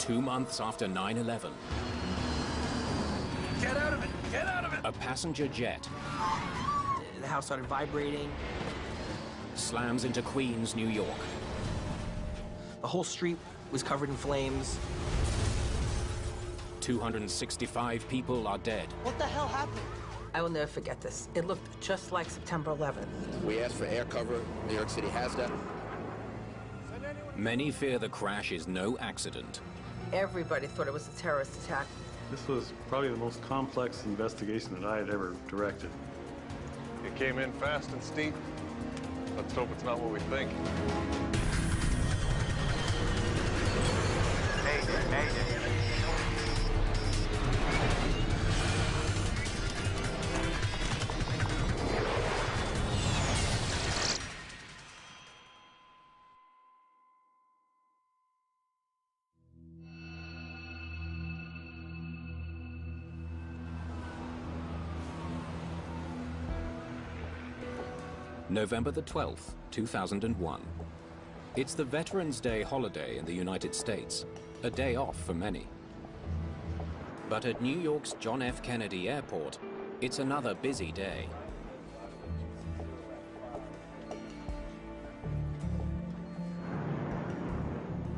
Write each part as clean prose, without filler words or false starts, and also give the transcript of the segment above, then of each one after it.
2 months after 9/11. Get out of it! Get out of it! A passenger jet The house started vibrating. slams into Queens, New York. The whole street was covered in flames. 265 people are dead. What the hell happened? I will never forget this. It looked just like September 11th. We asked for air cover. New York City has that. Many fear the crash is no accident. Everybody thought it was a terrorist attack. This was probably the most complex investigation that I had ever directed. It came in fast and steep. Let's hope it's not what we think. Mayday. November the 12th, 2001. It's the Veterans Day holiday in the United States, a day off for many. But at New York's John F. Kennedy Airport, it's another busy day.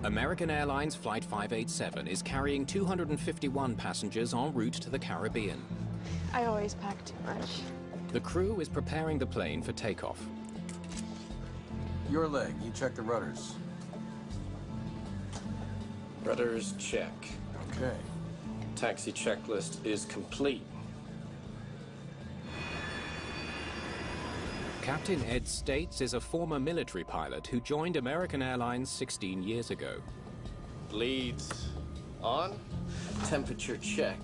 American Airlines Flight 587 is carrying 251 passengers en route to the Caribbean. I always pack too much. The crew is preparing the plane for takeoff. Your leg, you check the rudders. Rudders check. Okay. Taxi checklist is complete. Captain Ed States is a former military pilot who joined American Airlines 16 years ago. Leads on. Temperature check.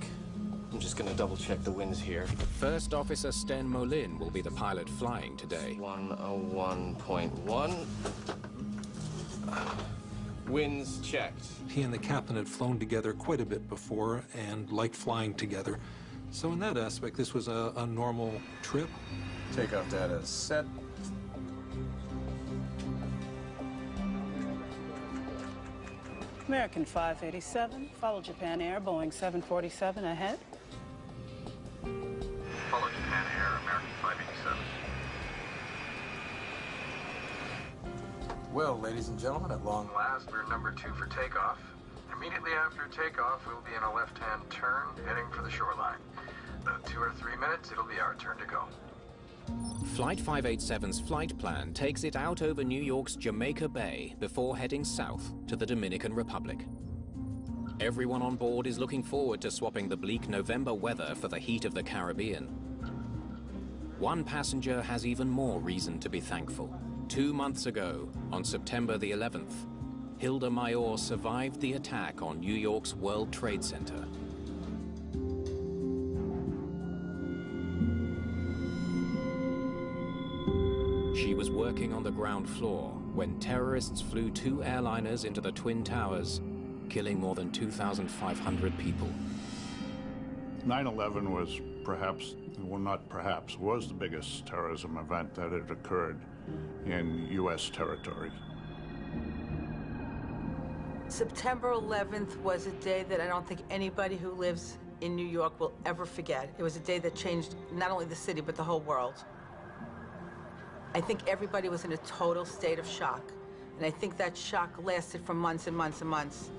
I'm just gonna double check the winds here. First Officer Sten Molin will be the pilot flying today. 101.1. Winds checked. He and the captain had flown together quite a bit before and liked flying together. So in that aspect, this was a normal trip. Takeoff data is set. American 587, follow Japan Air, Boeing 747 ahead. Follow Japan Air, American 587. Well, ladies and gentlemen, at long Last, we're number 2 for takeoff. Immediately after takeoff, we'll be in a left-hand turn, heading for the shoreline. About 2 or 3 minutes, it'll be our turn to go. Flight 587's flight plan takes it out over New York's Jamaica Bay before heading south to the Dominican Republic. Everyone on board is looking forward to swapping the bleak November weather for the heat of the Caribbean. One passenger has even more reason to be thankful. 2 months ago, on September the 11th, Hilda Mayor survived the attack on New York's World Trade Center. She was working on the ground floor when terrorists flew 2 airliners into the Twin Towers, killing more than 2,500 people. 9/11 was perhaps, well, not perhaps, was the biggest terrorism event that had occurred in U.S. territory. September 11th was a day that I don't think anybody who lives in New York will ever forget. It was a day that changed not only the city, but the whole world. I think everybody was in a total state of shock. And I think that shock lasted for months and months and months.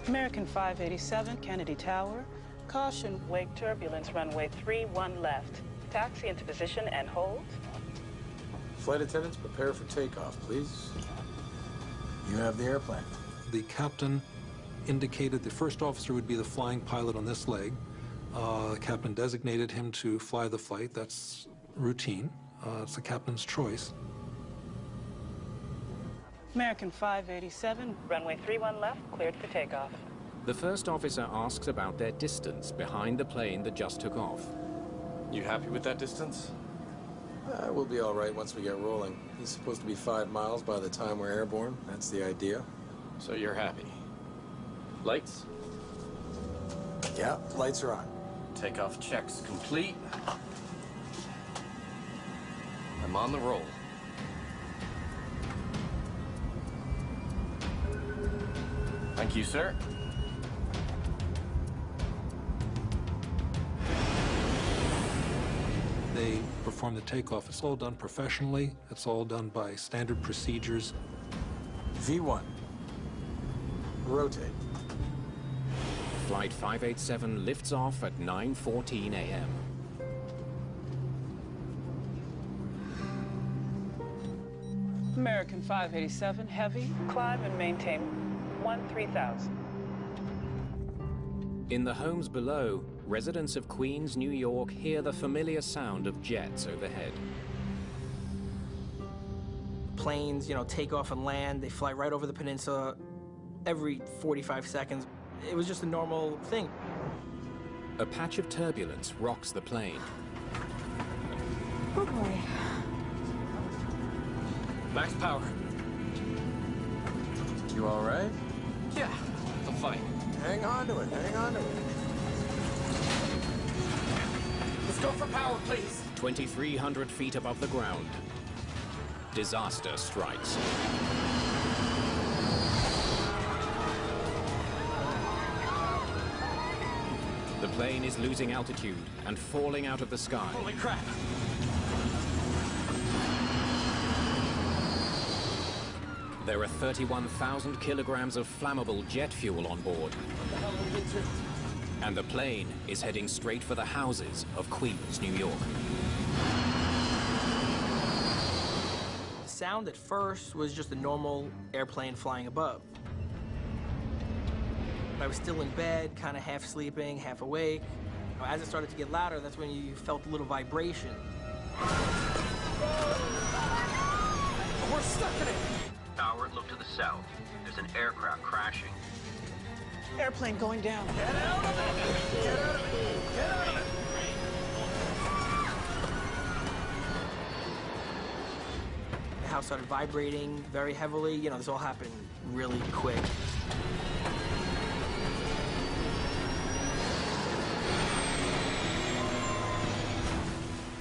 American 587, Kennedy Tower. Caution, wake turbulence, runway 31 left. Taxi into position and hold. flight attendants, prepare for takeoff, please. You have the airplane. The captain indicated the first officer would be the flying pilot on this leg. The captain designated him to fly the flight. That's routine. It's the captain's choice. American 587, runway 31 left, cleared for takeoff. The first officer asks about their distance behind the plane that just took off. You happy with that distance? We'll be all right once we get rolling. He's supposed to be 5 miles by the time we're airborne. That's the idea. So you're happy. Lights? Yeah, lights are on. Takeoff checks complete. I'm on the roll. Thank you, sir. They perform the takeoff. It's all done professionally. It's all done by standard procedures. V1. Rotate. Flight 587 lifts off at 9:14 a.m. American 587 Heavy, climb and maintain 13,000. In the homes below, residents of Queens, New York hear the familiar sound of jets overhead. Planes, take off and land. They fly right over the peninsula every 45 seconds. It was just a normal thing. A patch of turbulence rocks the plane. Oh boy. Max power. You all right? Yeah, I'm fine. Hang on to it, hang on to it. Let's go for power, please. 2,300 feet above the ground. Disaster strikes. The plane is losing altitude and falling out of the sky. Holy crap. There are 31,000 kilograms of flammable jet fuel on board. And the plane is heading straight for the houses of Queens, New York. The sound at first was just a normal airplane flying above. I was still in bed, kind of half sleeping, half awake. As it started to get louder, that's when you felt a little vibration. We're stuck in it. Tower, look to the south. There's an aircraft crashing. Airplane going down. Get out of it! Get out of it! Get out of it! The house started vibrating very heavily. This all happened really quick.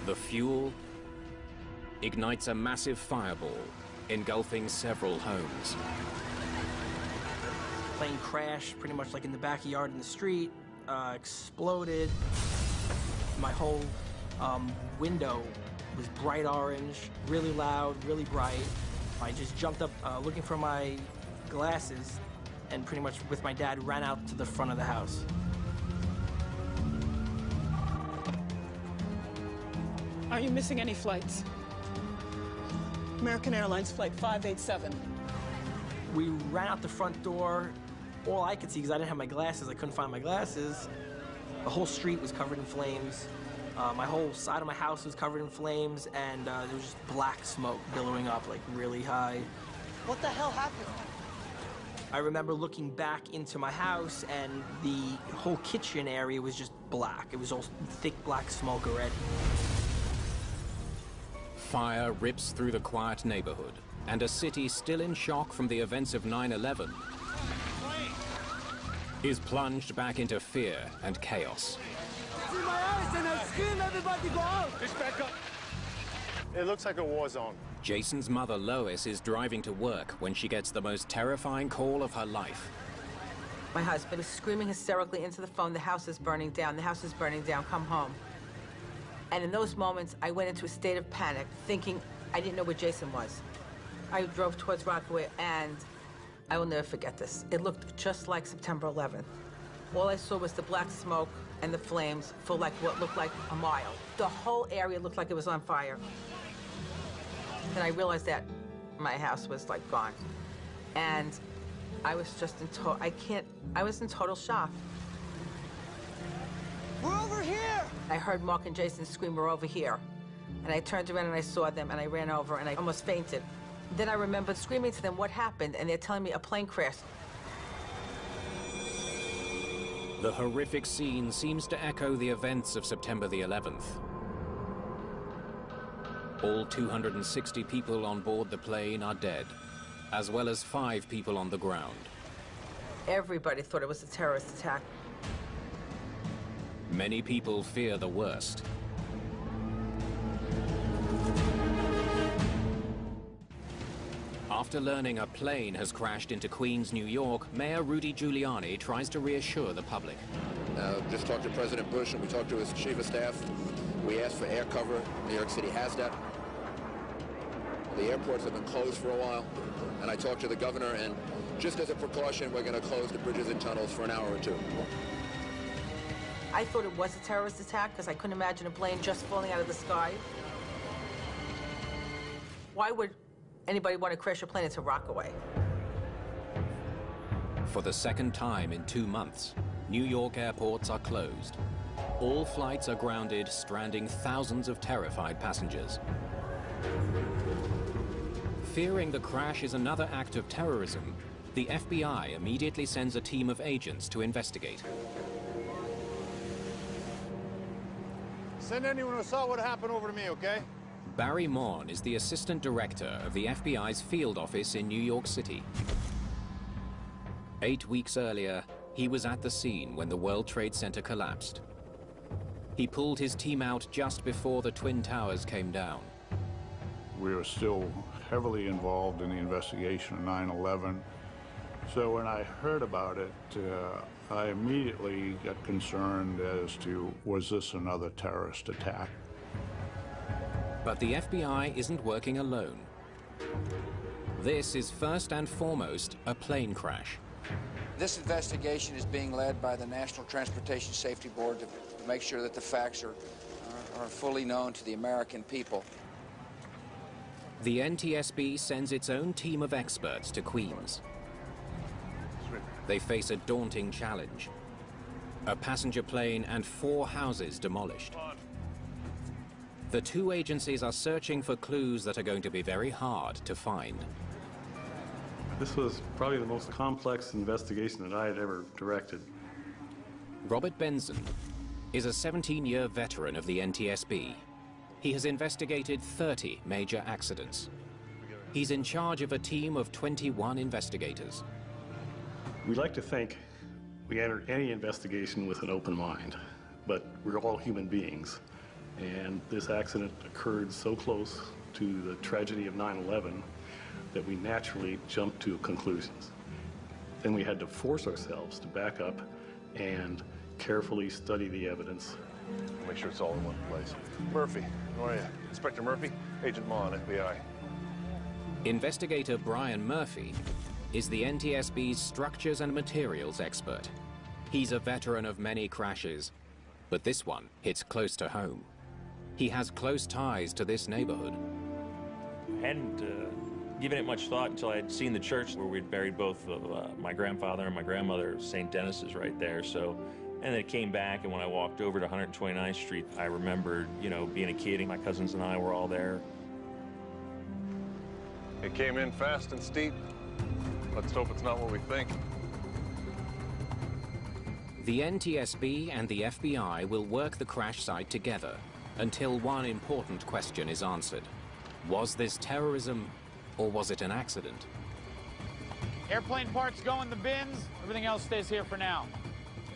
The fuel ignites a massive fireball, engulfing several homes. Plane crashed pretty much like in the backyard in the street, exploded. My whole window was bright orange, really loud, really bright. I just jumped up looking for my glasses and pretty much with my dad ran out to the front of the house. Are you missing any flights? American Airlines Flight 587. We ran out the front door. All I could see, because I didn't have my glasses, I couldn't find my glasses. The whole street was covered in flames. My whole side of my house was covered in flames, and there was just black smoke billowing up, like, really high. What the hell happened? I remember looking back into my house, and the whole kitchen area was just black. It was all thick black smoke already. Fire rips through the quiet neighborhood, and a city still in shock from the events of 9/11 is plunged back into fear and chaos. See my eyes and I scream, everybody go out! Just back up. It looks like a war zone. Jason's mother, Lois, is driving to work when she gets the most terrifying call of her life. My husband was screaming hysterically into the phone, "The house is burning down, the house is burning down, come home." And in those moments, I went into a state of panic, thinking I didn't know where Jason was. I drove towards Rockaway, and I will never forget this. It looked just like September 11th. All I saw was the black smoke and the flames for like what looked like a mile. The whole area looked like it was on fire. And I realized that my house was like gone. And I was just I was in total shock. We're over here! I heard Mark and Jason scream, "We're over here." And I turned around and I saw them and I ran over and I almost fainted. Then I remembered screaming to them, "What happened?" And they're telling me a plane crashed. The horrific scene seems to echo the events of September the 11th. All 260 people on board the plane are dead, as well as 5 people on the ground. Everybody thought it was a terrorist attack. Many people fear the worst. After learning a plane has crashed into Queens, New York, Mayor Rudy Giuliani tries to reassure the public. Just talked to President Bush, and we talked to his chief of staff. We asked for air cover. New York City has that. The airports have been closed for a while, and I talked to the governor, and just as a precaution, we're going to close the bridges and tunnels for an hour or two. I thought it was a terrorist attack because I couldn't imagine a plane just falling out of the sky. Why would anybody want to crash a plane into Rockaway? For the second time in 2 months, New York airports are closed. All flights are grounded, stranding thousands of terrified passengers. Fearing the crash is another act of terrorism, the FBI immediately sends a team of agents to investigate. Send anyone who saw what happened over to me, okay? Barry Morn is the assistant director of the FBI's field office in New York City. 8 weeks earlier, he was at the scene when the World Trade Center collapsed. He pulled his team out just before the Twin Towers came down. We were still heavily involved in the investigation of 9/11. So when I heard about it, I immediately got concerned as to, was this another terrorist attack? But the FBI isn't working alone. This is first and foremost a plane crash. This investigation is being led by the National Transportation Safety Board to make sure that the facts are fully known to the American people. The NTSB sends its own team of experts to Queens. They face a daunting challenge. A passenger plane and 4 houses demolished. The two agencies are searching for clues that are going to be very hard to find. This was probably the most complex investigation that I had ever directed. Robert Benson is a 17-year veteran of the NTSB. He has investigated 30 major accidents. He's in charge of a team of 21 investigators. We like to think we enter any investigation with an open mind, but we're all human beings. And this accident occurred so close to the tragedy of 9/11 that we naturally jumped to conclusions. Then we had to force ourselves to back up and carefully study the evidence. Make sure it's all in one place. Murphy, how are you? Inspector Murphy, Agent Mon, FBI. Investigator Brian Murphy is the NTSB's structures and materials expert. He's a veteran of many crashes, but this one hits close to home. He has close ties to this neighborhood. I hadn't given it much thought until I had seen the church where we'd buried both of my grandfather and my grandmother. St. Dennis is right there. So, and then it came back, and when I walked over to 129th Street, I remembered, you know, being a kid, and my cousins and I were all there. It came in fast and steep. Let's hope it's not what we think. The NTSB and the FBI will work the crash site together until one important question is answered. Was this terrorism, or was it an accident? Airplane parts go in the bins. Everything else stays here for now.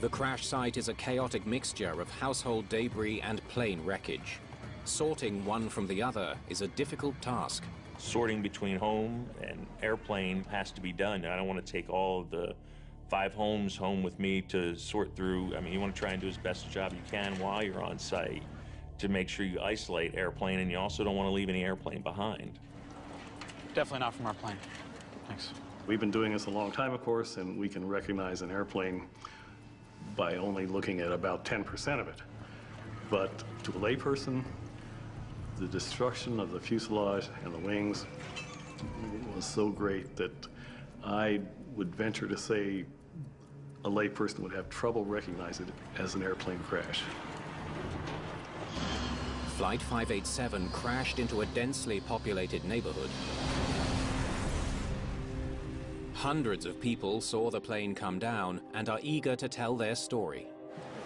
The crash site is a chaotic mixture of household debris and plane wreckage. Sorting one from the other is a difficult task. Sorting between home and airplane has to be done. I don't want to take all of the 5 homes home with me to sort through. I mean, you want to try and do as best a job you can while you're on site to make sure you isolate airplane, and you also don't want to leave any airplane behind. Definitely not from our plane. Thanks. We've been doing this a long time, of course, and we can recognize an airplane by only looking at about 10% of it. But to a layperson, the destruction of the fuselage and the wings was so great that I would venture to say a layperson would have trouble recognizing it as an airplane crash. Flight 587 crashed into a densely populated neighborhood. Hundreds of people saw the plane come down and are eager to tell their story.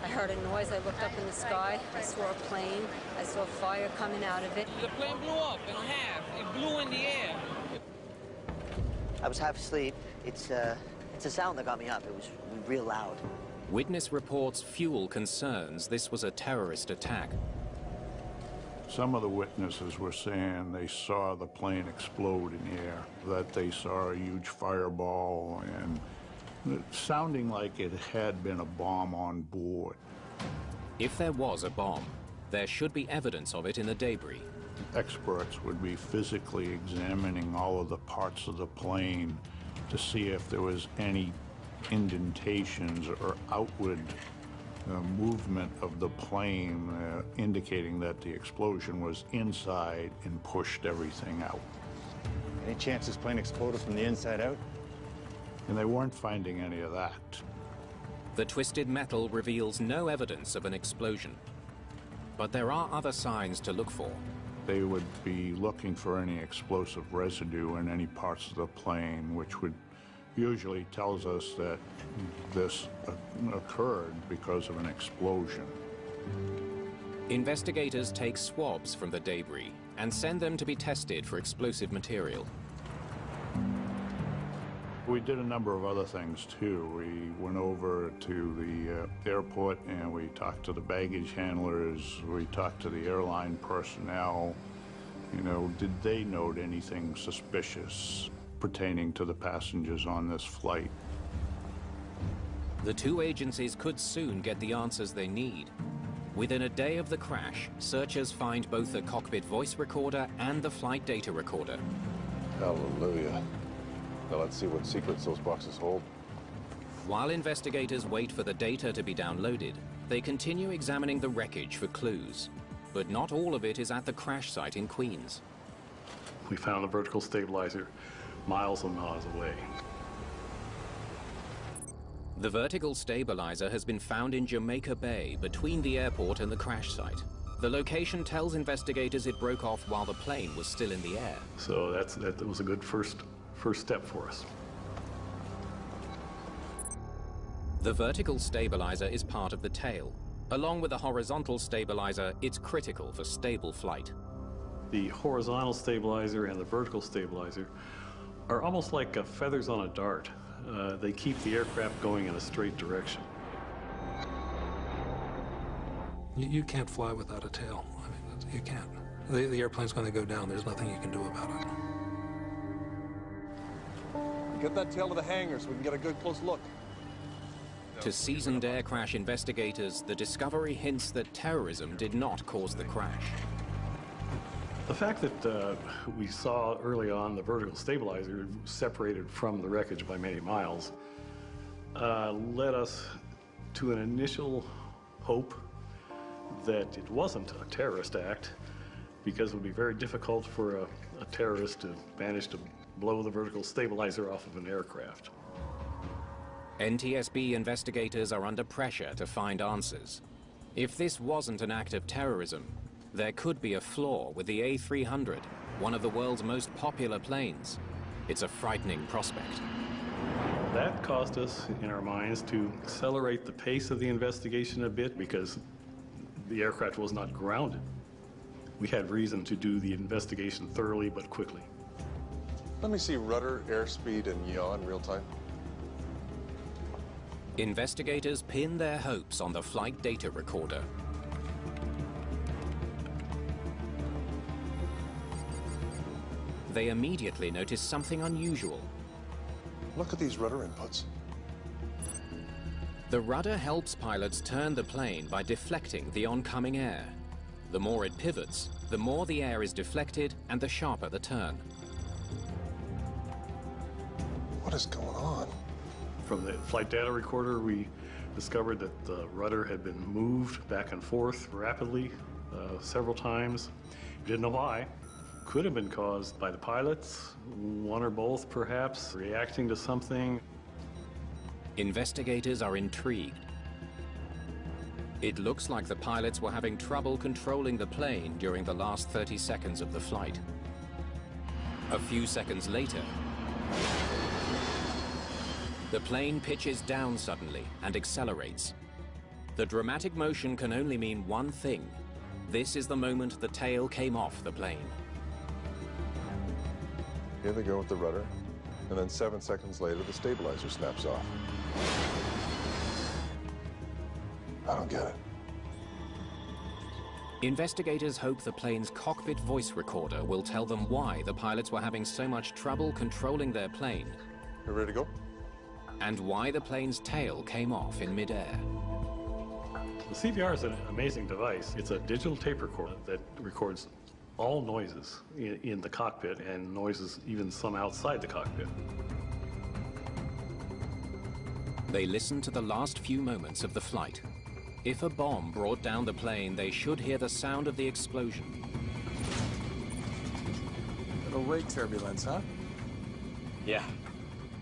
I heard a noise, I looked up in the sky, I saw a plane, I saw fire coming out of it. The plane blew up in half, it blew in the air. I was half asleep. It's a sound that got me up. It was real loud. Witness reports fuel concerns this was a terrorist attack. Some of the witnesses were saying they saw the plane explode in the air, that they saw a huge fireball, and sounding like it had been a bomb on board. If there was a bomb, there should be evidence of it in the debris. Experts would be physically examining all of the parts of the plane to see if there was any indentations or outward movement of the plane indicating that the explosion was inside and pushed everything out. Any chance this plane exploded from the inside out? And they weren't finding any of that. The twisted metal reveals no evidence of an explosion. But there are other signs to look for. They would be looking for any explosive residue in any parts of the plane, which would usually tells us that this occurred because of an explosion. Investigators take swabs from the debris and send them to be tested for explosive material. We did a number of other things too. We went over to the airport and we talked to the baggage handlers, we talked to the airline personnel. You know, did they note anything suspicious pertaining to the passengers on this flight? The two agencies could soon get the answers they need. Within a day of the crash, searchers find both the cockpit voice recorder and the flight data recorder. Hallelujah. Now let's see what secrets those boxes hold. While investigators wait for the data to be downloaded, they continue examining the wreckage for clues. But not all of it is at the crash site in Queens. We found the vertical stabilizer miles and miles away. The vertical stabilizer has been found in Jamaica Bay, between the airport and the crash site. The location tells investigators it broke off while the plane was still in the air. So that was a good first step for us. The vertical stabilizer is part of the tail. Along with the horizontal stabilizer, it's critical for stable flight. The horizontal stabilizer and the vertical stabilizer are almost like feathers on a dart. They keep the aircraft going in a straight direction. You can't fly without a tail. I mean, you can't. The airplane's going to go down. There's nothing you can do about it. Get that tail to the hangar so we can get a good close look. To seasoned air crash investigators, the discovery hints that terrorism did not cause the crash. The fact that we saw early on the vertical stabilizer separated from the wreckage by many miles led us to an initial hope that it wasn't a terrorist act, because it would be very difficult for a terrorist to manage to blow the vertical stabilizer off of an aircraft. NTSB investigators are under pressure to find answers. If this wasn't an act of terrorism, there could be a flaw with the A300, one of the world's most popular planes. It's a frightening prospect. That caused us, in our minds, to accelerate the pace of the investigation a bit because the aircraft was not grounded. We had reason to do the investigation thoroughly but quickly. Let me see rudder, airspeed, and yaw in real time. Investigators pin their hopes on the flight data recorder. They immediately notice something unusual. Look at these rudder inputs. The rudder helps pilots turn the plane by deflecting the oncoming air. The more it pivots, the more the air is deflected and the sharper the turn. What is going on? From the flight data recorder, we discovered that the rudder had been moved back and forth rapidly several times. We didn't know why. Could have been caused by the pilots, one or both perhaps, reacting to something. Investigators are intrigued. It looks like the pilots were having trouble controlling the plane during the last 30 seconds of the flight. A few seconds later, the plane pitches down suddenly and accelerates. The dramatic motion can only mean one thing. This is the moment the tail came off the plane. Here they go with the rudder, and then 7 seconds later, the stabilizer snaps off. I don't get it. Investigators hope the plane's cockpit voice recorder will tell them why the pilots were having so much trouble controlling their plane. You ready to go? And why the plane's tail came off in midair. The CVR is an amazing device. It's a digital tape recorder that records all noises in the cockpit and noises even some outside the cockpit. They listen to the last few moments of the flight. If a bomb brought down the plane, they should hear the sound of the explosion. Little wake turbulence, huh? Yeah.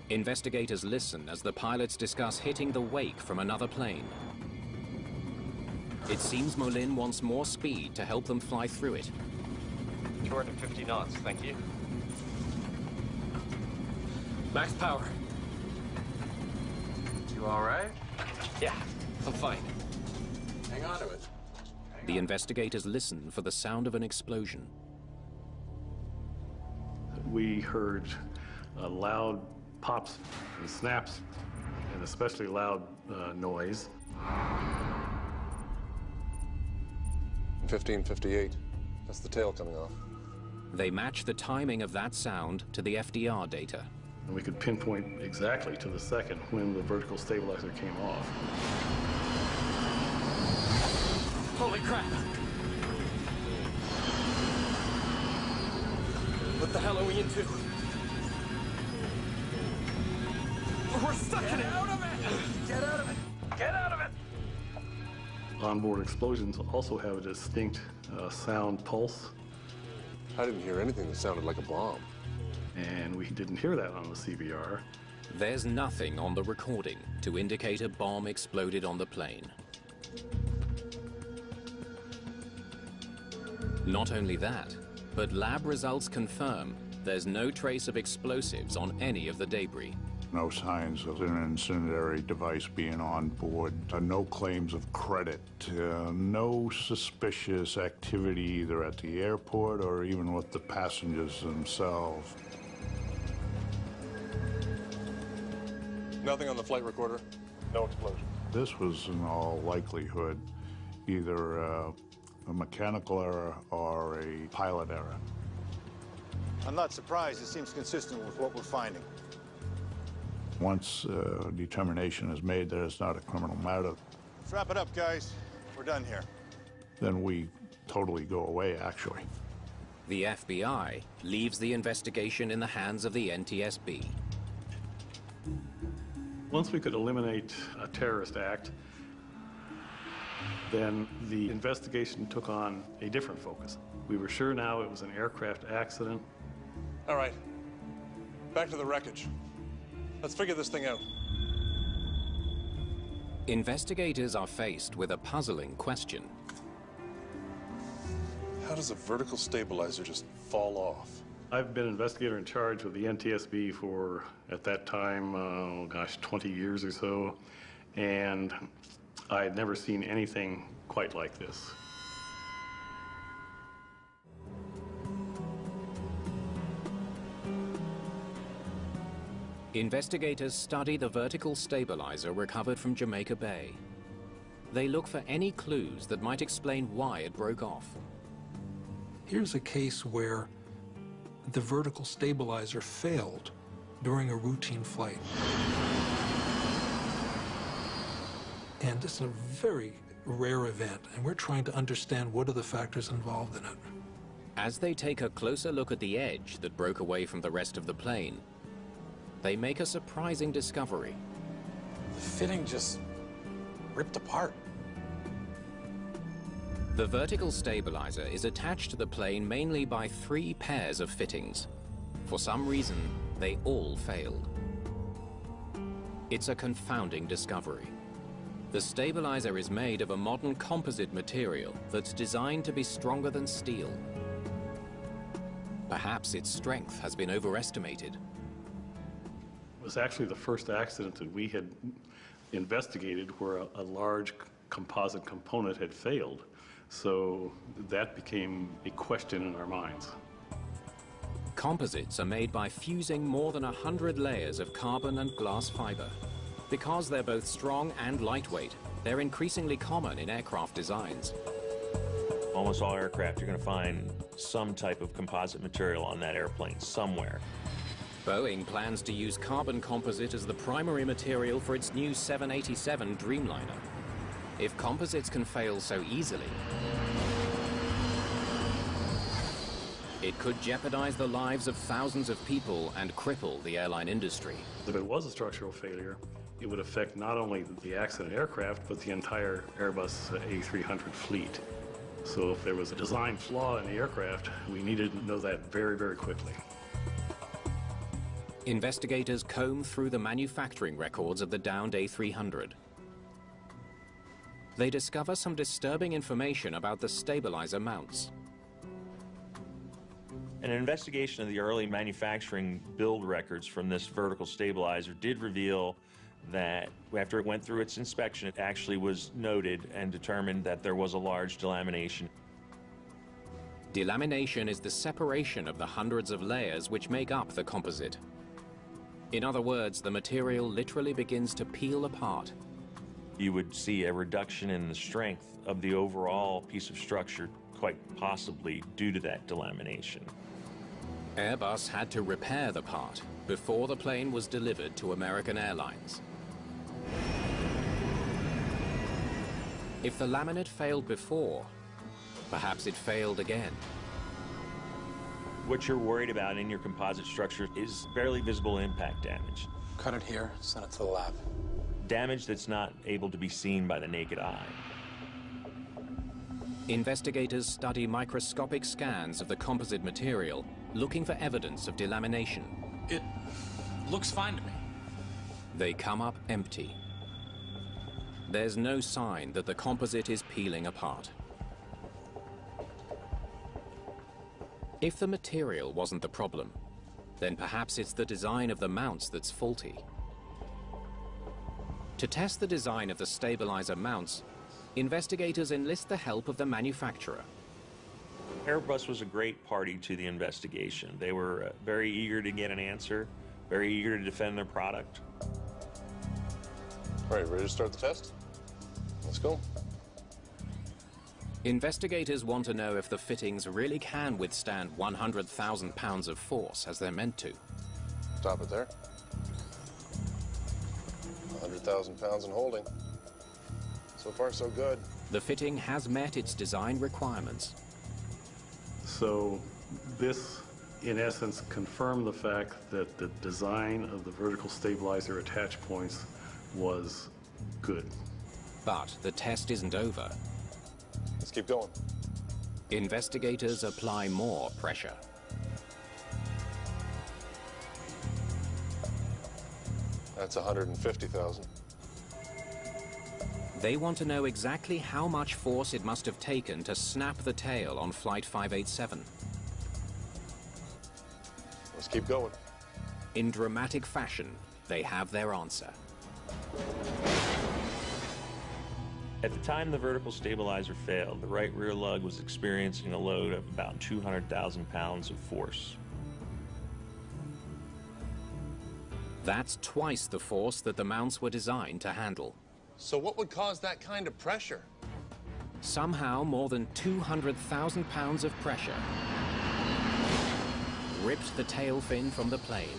Investigators listen as the pilots discuss hitting the wake from another plane. It seems Molin wants more speed to help them fly through it. 250 knots, thank you. Max power. You all right? Yeah, I'm fine. Hang on to it. The investigators listen for the sound of an explosion. We heard loud pops and snaps, and especially loud noise. 1558. That's the tail coming off. They match the timing of that sound to the FDR data. And we could pinpoint exactly to the second when the vertical stabilizer came off. Holy crap! What the hell are we into? We're stuck in it! Get out of it! Get out of it! Get out of it! Onboard explosions also have a distinct sound pulse. I didn't hear anything that sounded like a bomb. And we didn't hear that on the CVR. There's nothing on the recording to indicate a bomb exploded on the plane. Not only that, but lab results confirm there's no trace of explosives on any of the debris. No signs of an incendiary device being on board. No claims of credit. No suspicious activity either at the airport or even with the passengers themselves. Nothing on the flight recorder. No explosion. This was in all likelihood either a mechanical error or a pilot error. I'm not surprised. It seems consistent with what we're finding. Once determination is made that it's not a criminal matter, Let's wrap it up, guys. We're done here. then we totally go away, actually. The FBI leaves the investigation in the hands of the NTSB. Once we could eliminate a terrorist act, then the investigation took on a different focus. We were sure now it was an aircraft accident. All right. Back to the wreckage. Let's figure this thing out. Investigators are faced with a puzzling question. How does a vertical stabilizer just fall off? I've been investigator in charge of the NTSB for, at that time, 20 years or so, and I had never seen anything quite like this. Investigators study the vertical stabilizer recovered from Jamaica Bay. They look for any clues that might explain why it broke off. Here's a case where the vertical stabilizer failed during a routine flight. And this is a very rare event, and we're trying to understand what are the factors involved in it. As they take a closer look at the edge that broke away from the rest of the plane, they make a surprising discovery. The fitting just ripped apart. The vertical stabilizer is attached to the plane mainly by 3 pairs of fittings. For some reason, they all failed. It's a confounding discovery. The stabilizer is made of a modern composite material that's designed to be stronger than steel. Perhaps its strength has been overestimated. It was actually the first accident that we had investigated where a large composite component had failed. So that became a question in our minds. Composites are made by fusing more than 100 layers of carbon and glass fiber. Because they're both strong and lightweight, they're increasingly common in aircraft designs. Almost all aircraft, you're going to find some type of composite material on that airplane somewhere. Boeing plans to use carbon composite as the primary material for its new 787 Dreamliner. If composites can fail so easily, it could jeopardize the lives of thousands of people and cripple the airline industry. If it was a structural failure, it would affect not only the accident aircraft, but the entire Airbus A300 fleet. So if there was a design flaw in the aircraft, we needed to know that very, very quickly. Investigators comb through the manufacturing records of the downed A300. They discover some disturbing information about the stabilizer mounts. An investigation of the early manufacturing build records from this vertical stabilizer did reveal that after it went through its inspection, it actually was noted and determined that there was a large delamination. Delamination is the separation of the hundreds of layers which make up the composite. In other words, the material literally begins to peel apart. You would see a reduction in the strength of the overall piece of structure, quite possibly due to that delamination. Airbus had to repair the part before the plane was delivered to American Airlines. If the laminate failed before, perhaps it failed again. What you're worried about in your composite structure is barely visible impact damage. Cut it here, send it to the lab. Damage that's not able to be seen by the naked eye. Investigators study microscopic scans of the composite material, looking for evidence of delamination. It looks fine to me. They come up empty. There's no sign that the composite is peeling apart. If the material wasn't the problem, then perhaps it's the design of the mounts that's faulty. To test the design of the stabilizer mounts, investigators enlist the help of the manufacturer. Airbus was a great party to the investigation. They were very eager to get an answer, very eager to defend their product. All right, ready to start the test? Let's go. Investigators want to know if the fittings really can withstand 100,000 pounds of force as they're meant to. Stop it there. 100,000 pounds in holding. So far, so good. The fitting has met its design requirements. So this, in essence, confirmed the fact that the design of the vertical stabilizer attach points was good. But the test isn't over. Let's keep going. Investigators apply more pressure. That's 150,000. They want to know exactly how much force it must have taken to snap the tail on Flight 587. Let's keep going. In dramatic fashion, they have their answer. At the time the vertical stabilizer failed, the right rear lug was experiencing a load of about 200,000 pounds of force. That's twice the force that the mounts were designed to handle. So what would cause that kind of pressure? Somehow, more than 200,000 pounds of pressure ripped the tail fin from the plane,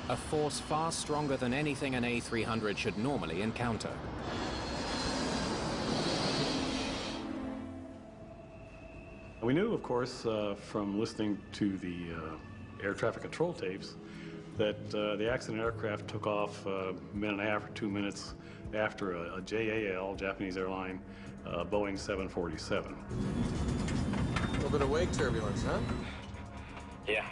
a force far stronger than anything an A300 should normally encounter. We knew, of course, from listening to the air traffic control tapes that the accident aircraft took off a minute and a half or 2 minutes after a JAL, Japanese airline, Boeing 747. A little bit of wake turbulence, huh? Yeah.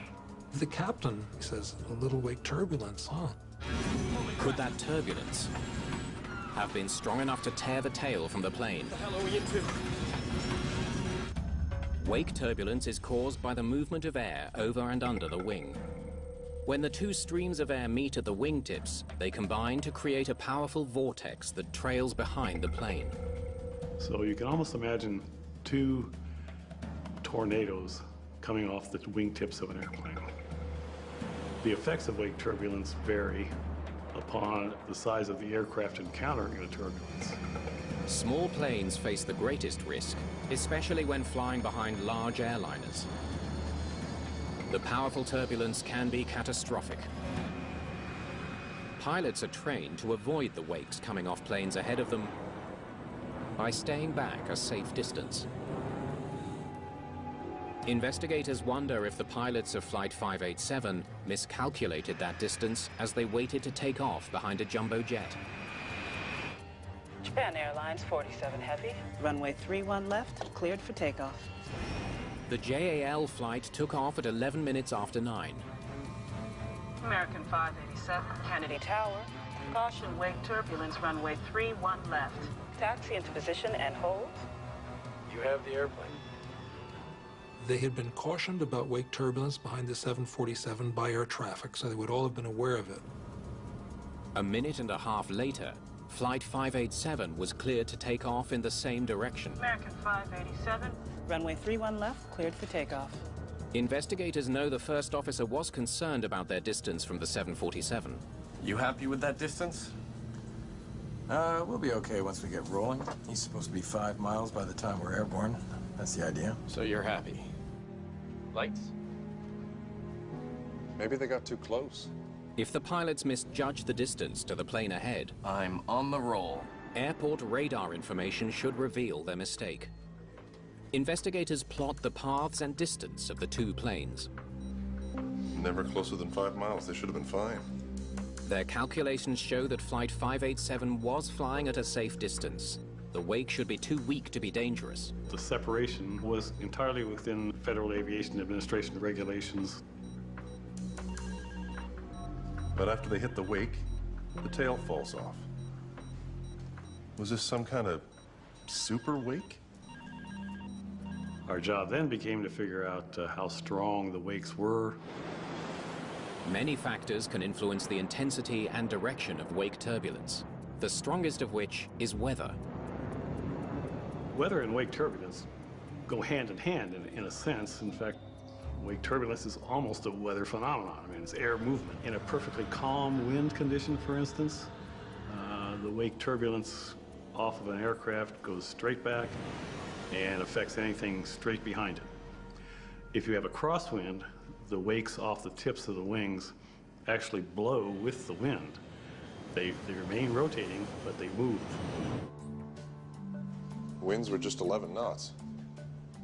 The captain says, a little wake turbulence, huh? Could that turbulence have been strong enough to tear the tail from the plane? What the hell are we into? Wake turbulence is caused by the movement of air over and under the wing. When the two streams of air meet at the wingtips, they combine to create a powerful vortex that trails behind the plane. So you can almost imagine two tornadoes coming off the wingtips of an airplane. The effects of wake turbulence vary upon the size of the aircraft encountering the turbulence. Small planes face the greatest risk, especially when flying behind large airliners. The powerful turbulence can be catastrophic. Pilots are trained to avoid the wakes coming off planes ahead of them by staying back a safe distance. Investigators wonder if the pilots of Flight 587 miscalculated that distance as they waited to take off behind a jumbo jet. Japan Airlines 47 Heavy, runway 31 left, cleared for takeoff. The JAL flight took off at 11 minutes after 9. American 587, Kennedy Tower. Caution, wake turbulence, runway 31 left. Taxi into position and hold. You have the airplane. They had been cautioned about wake turbulence behind the 747 by air traffic, so they would all have been aware of it. A minute and a half later, Flight 587 was cleared to take off in the same direction. American 587, runway 31 left, cleared for takeoff. Investigators know the first officer was concerned about their distance from the 747. You happy with that distance? We'll be okay once we get rolling. He's supposed to be 5 miles by the time we're airborne. That's the idea. So you're happy. Lights? Maybe they got too close. If the pilots misjudge the distance to the plane ahead, I'm on the roll. Airport radar information should reveal their mistake. Investigators plot the paths and distance of the two planes. Never closer than 5 miles. They should have been fine. Their calculations show that Flight 587 was flying at a safe distance. The wake should be too weak to be dangerous. The separation was entirely within Federal Aviation Administration regulations. But after they hit the wake, the tail falls off. Was this some kind of super wake? Our job then became to figure out how strong the wakes were. Many factors can influence the intensity and direction of wake turbulence, the strongest of which is weather. Weather and wake turbulence go hand in hand in a sense. In fact, wake turbulence is almost a weather phenomenon. I mean, it's air movement. In a perfectly calm wind condition, for instance, the wake turbulence off of an aircraft goes straight back and affects anything straight behind it. If you have a crosswind, the wakes off the tips of the wings actually blow with the wind. They remain rotating, but they move. Winds were just 11 knots.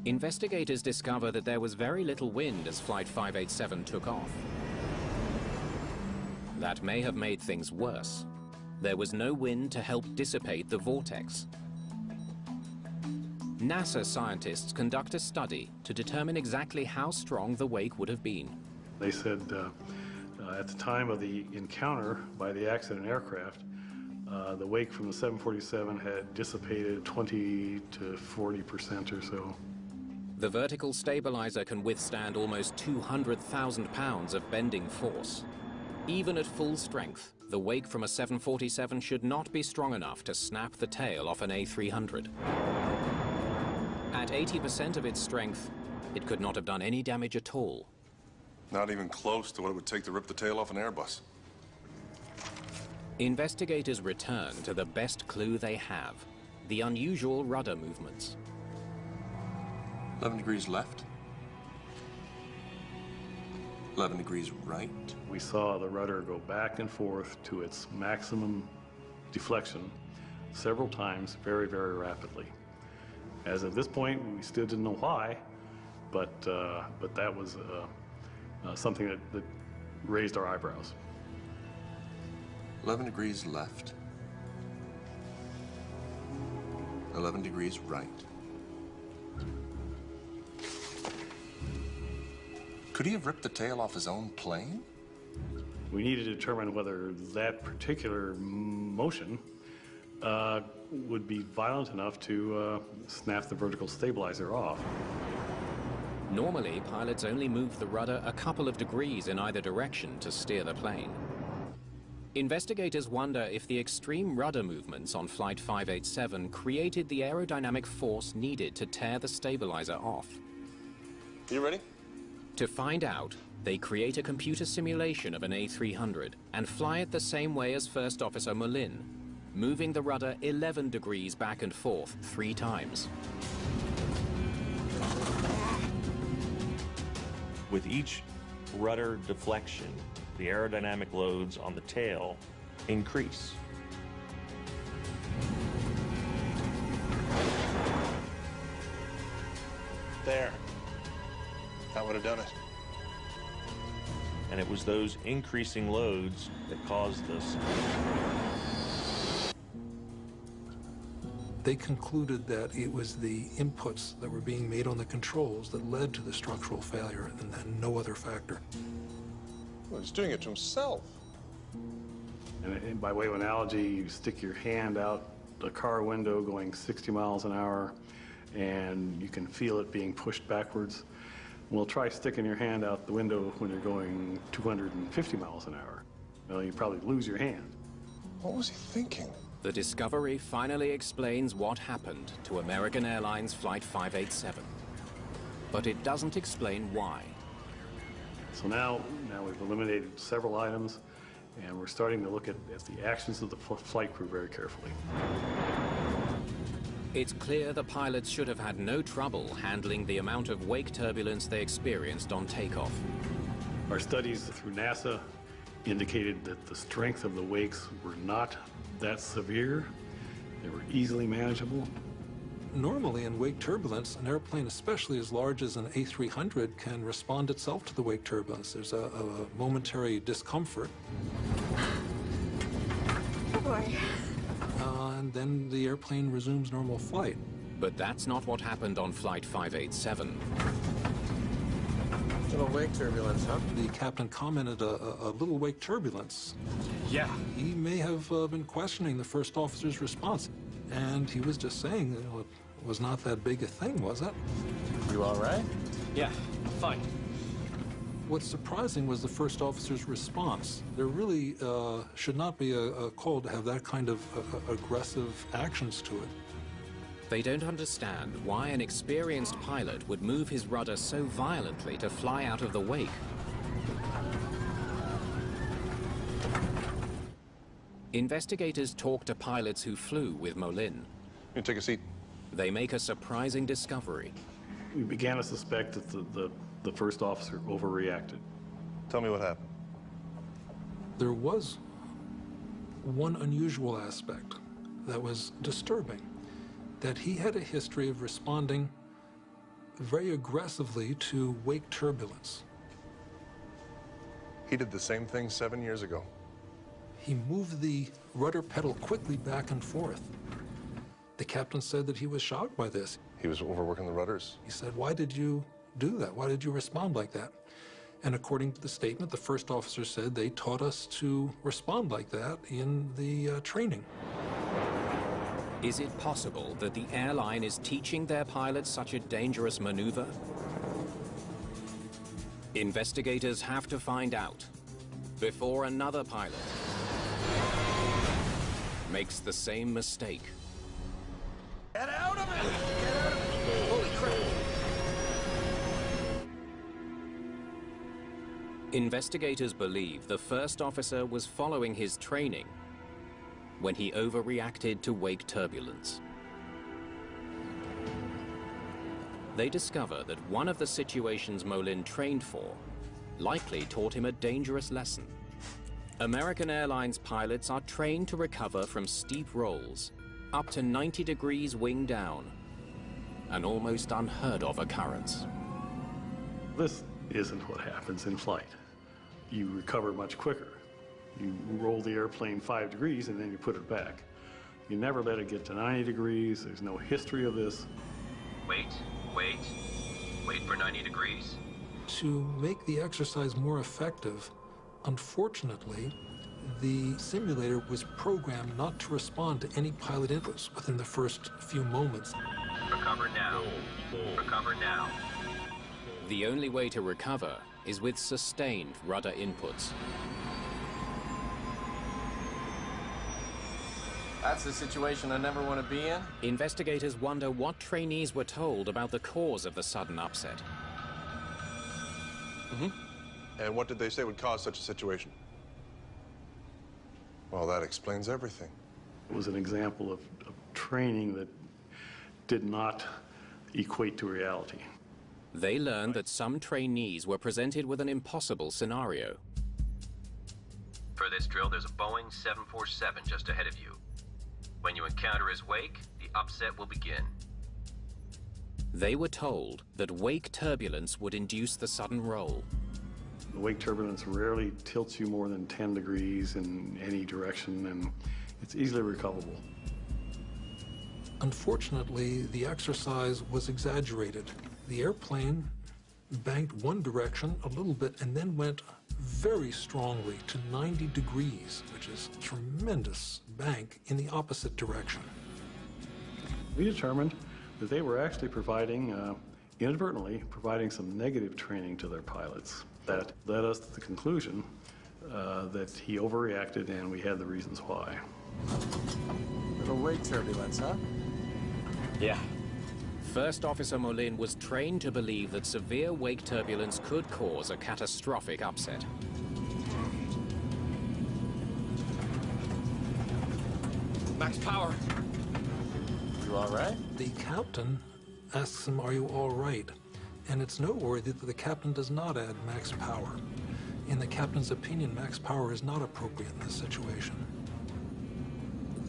Investigators discover that there was very little wind as Flight 587 took off. That may have made things worse. There was no wind to help dissipate the vortex. NASA scientists conduct a study to determine exactly how strong the wake would have been. They said at the time of the encounter by the accident aircraft, the wake from the 747 had dissipated 20 to 40% or so. The vertical stabilizer can withstand almost 200,000 pounds of bending force. Even at full strength, the wake from a 747 should not be strong enough to snap the tail off an A300. At 80% of its strength, it could not have done any damage at all. Not even close to what it would take to rip the tail off an Airbus. Investigators return to the best clue they have, the unusual rudder movements. 11 degrees left. 11 degrees right. We saw the rudder go back and forth to its maximum deflection several times very, very rapidly. As of this point, we still didn't know why, but that was something that raised our eyebrows. 11 degrees left. 11 degrees right. Could he have ripped the tail off his own plane? We need to determine whether that particular motion would be violent enough to snap the vertical stabilizer off. Normally, pilots only move the rudder a couple of degrees in either direction to steer the plane. Investigators wonder if the extreme rudder movements on Flight 587 created the aerodynamic force needed to tear the stabilizer off. You ready? To find out, they create a computer simulation of an A300 and fly it the same way as First Officer Mullin, moving the rudder 11 degrees back and forth 3 times. With each rudder deflection, the aerodynamic loads on the tail increase. There. That would have done it. And it was those increasing loads that caused this. They concluded that it was the inputs that were being made on the controls that led to the structural failure, and then no other factor. Well, he's doing it to himself. And by way of analogy, you stick your hand out a car window going 60 miles an hour, and you can feel it being pushed backwards. Well, try sticking your hand out the window when you're going 250 miles an hour. Well, you probably lose your hand. What was he thinking? The discovery finally explains what happened to American Airlines Flight 587. But it doesn't explain why. So now we've eliminated several items, and we're starting to look at the actions of the flight crew very carefully. It's clear the pilots should have had no trouble handling the amount of wake turbulence they experienced on takeoff. Our studies through NASA indicated that the strength of the wakes were not that severe. They were easily manageable. Normally in wake turbulence, an airplane, especially as large as an A300, can respond itself to the wake turbulence. There's a momentary discomfort. Oh boy. And then the airplane resumes normal flight. But that's not what happened on Flight 587. A little wake turbulence, huh? The captain commented a little wake turbulence. Yeah. He may have been questioning the first officer's response. And he was just saying, you know, it was not that big a thing, was it? You all right? Yeah, fine. What's surprising was the first officer's response. There really should not be a call to have that kind of aggressive actions to it. They don't understand why an experienced pilot would move his rudder so violently to fly out of the wake. Investigators talk to pilots who flew with Molin. You take a seat. They make a surprising discovery. We began to suspect that the first officer overreacted. Tell me what happened. There was one unusual aspect that was disturbing, that he had a history of responding very aggressively to wake turbulence. He did the same thing 7 years ago. He moved the rudder pedal quickly back and forth. The captain said that he was shocked by this. He was overworking the rudders. He said, "Why did you do that? Why did you respond like that?" And according to the statement, the first officer said they taught us to respond like that in the training. Is it possible that the airline is teaching their pilots such a dangerous maneuver? Investigators have to find out before another pilot makes the same mistake. Get out of it! Get out of it! Holy crap! Investigators believe the first officer was following his training when he overreacted to wake turbulence. They discover that one of the situations Molin trained for likely taught him a dangerous lesson. American Airlines pilots are trained to recover from steep rolls, up to 90 degrees wing down, an almost unheard of occurrence. This isn't what happens in flight. You recover much quicker. You roll the airplane 5 degrees and then you put it back. You never let it get to 90 degrees. There's no history of this. Wait for 90 degrees. To make the exercise more effective, unfortunately, the simulator was programmed not to respond to any pilot inputs within the first few moments. Recover now. Recover now. The only way to recover is with sustained rudder inputs. That's the situation I never want to be in. Investigators wonder what trainees were told about the cause of the sudden upset. And what did they say would cause such a situation? Well, that explains everything. It was an example of training that did not equate to reality. They learned that some trainees were presented with an impossible scenario. For this drill, there's a Boeing 747 just ahead of you. When you encounter his wake, the upset will begin. They were told that wake turbulence would induce the sudden roll. The wake turbulence rarely tilts you more than 10 degrees in any direction, and it's easily recoverable. Unfortunately, the exercise was exaggerated. The airplane banked one direction a little bit and then went very strongly to 90 degrees, which is a tremendous bank in the opposite direction. We determined that they were actually providing, inadvertently, providing some negative training to their pilots. That led us to the conclusion that he overreacted, and we had the reasons why. Little wake turbulence, huh? Yeah. First Officer Molin was trained to believe that severe wake turbulence could cause a catastrophic upset. Max power. You all right? The captain asks him, "Are you all right?" And it's noteworthy that the captain does not add max power. In the captain's opinion, max power is not appropriate in this situation.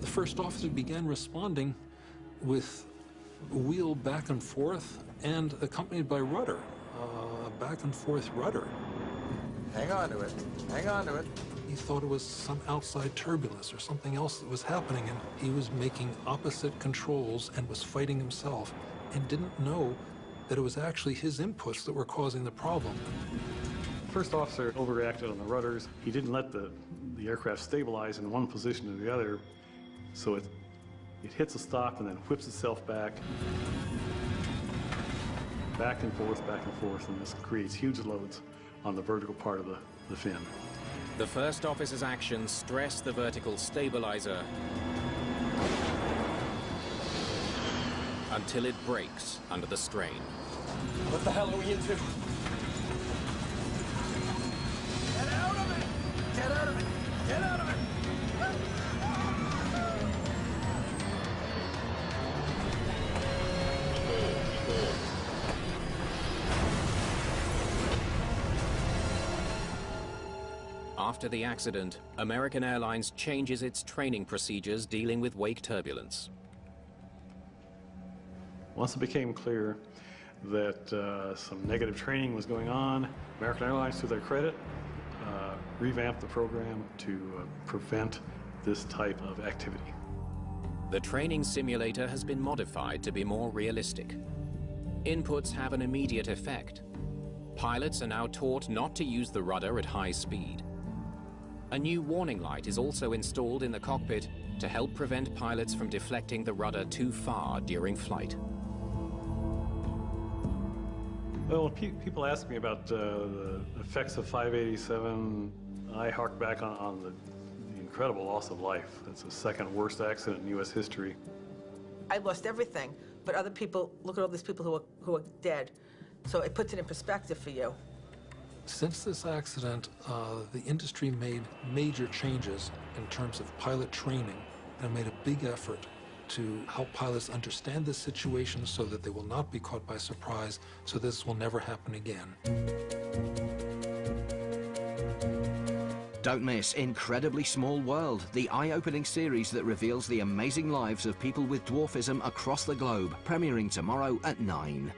The first officer began responding with wheel back and forth and accompanied by rudder, back and forth rudder. Hang on to it. Hang on to it. He thought it was some outside turbulence or something else that was happening, and he was making opposite controls and was fighting himself and didn't know that it was actually his inputs that were causing the problem. First officer overreacted on the rudders. He didn't let the aircraft stabilize in one position or the other, so it hits a stop and then whips itself back and forth, and this creates huge loads on the vertical part of the fin. The first officer's actions stressed the vertical stabilizer until it breaks under the strain. What the hell are we into? Get out of it! Get out of it! Get out of it! After the accident, American Airlines changes its training procedures dealing with wake turbulence. Once it became clear that some negative training was going on, American Airlines, to their credit, revamped the program to prevent this type of activity. The training simulator has been modified to be more realistic. Inputs have an immediate effect. Pilots are now taught not to use the rudder at high speed. A new warning light is also installed in the cockpit to help prevent pilots from deflecting the rudder too far during flight. Well, when people ask me about the effects of 587, I hark back on the incredible loss of life. It's the second worst accident in U.S. history. I lost everything, but other people, look at all these people who are dead. So it puts it in perspective for you. Since this accident, the industry made major changes in terms of pilot training and made a big effort to help pilots understand this situation so that they will not be caught by surprise, so this will never happen again. Don't miss Incredibly Small World, the eye-opening series that reveals the amazing lives of people with dwarfism across the globe, premiering tomorrow at 9.